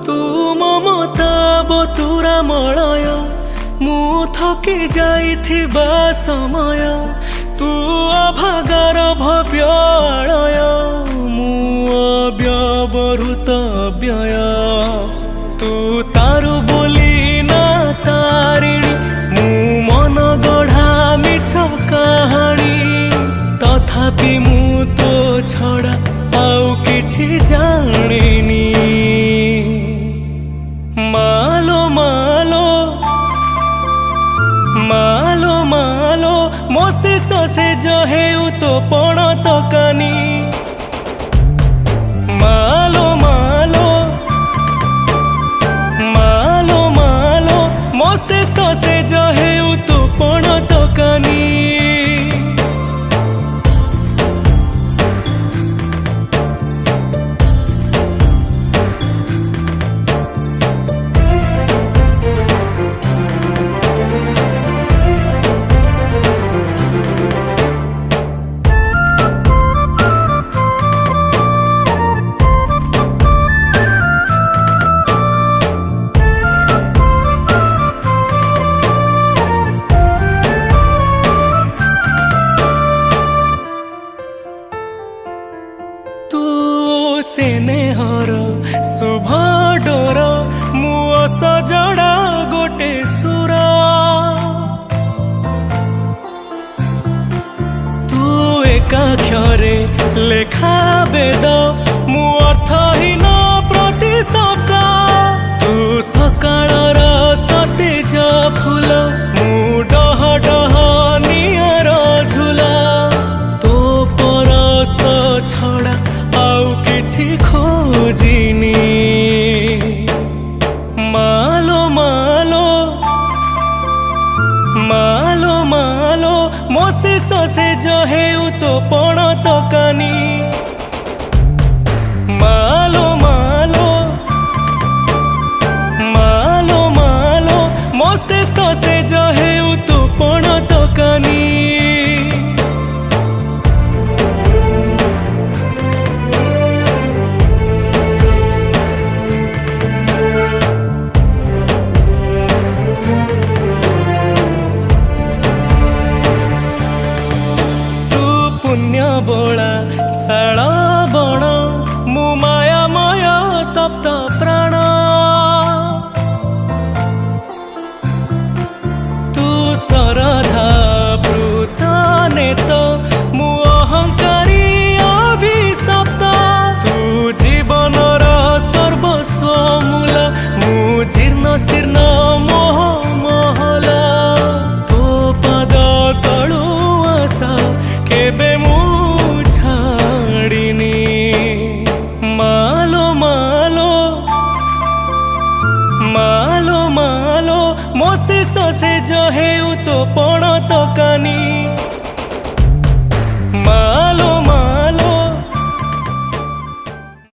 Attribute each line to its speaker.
Speaker 1: तू ममता बतुरा मलय मु थकी जाइथिबा समय तू अभागार भव्य आलय मु अव्यवहृत व्यय तू तारु बोली ना तारिणी मु मन गढ़ा मिछ कहानी तथापि मु तो छड़ा आउ किछि जानिनी मालो मालो मालो मालो मोसे ससे जहेउ तो पण तकानी मालो मालो मालो मालो मोसे ससे जहेउ तो पण तकानी स्नेहर शुभ डोर मु सजड़ा गोटे सुर तू एकाक्षरे लेखा वेद मु अर्थहीन प्रति शब्द तू सकाळर सतेज फूल मु डह डह नियर झुला तो परस छड़ा आउ किछि खोजिनी मालो मालो मालो मालो मोसे ससे जहेउ तो पण तकानी मालो मालो मालो मालो मोसे ससे जहेउ तो पण तकानी पुण्य बोला शाल बण मु मायामय तप्त प्राण तू सरधा प्लुत नेत मु अहंकारी अभिशप्त तू जीवनर सर्वस्व मूल मु जीर्ण शीर्ण मोह महल तो पद तलु आशा केबे मु छाड़िनी मालो मालो मालो मालो मोसे ससे जहेउ तो पण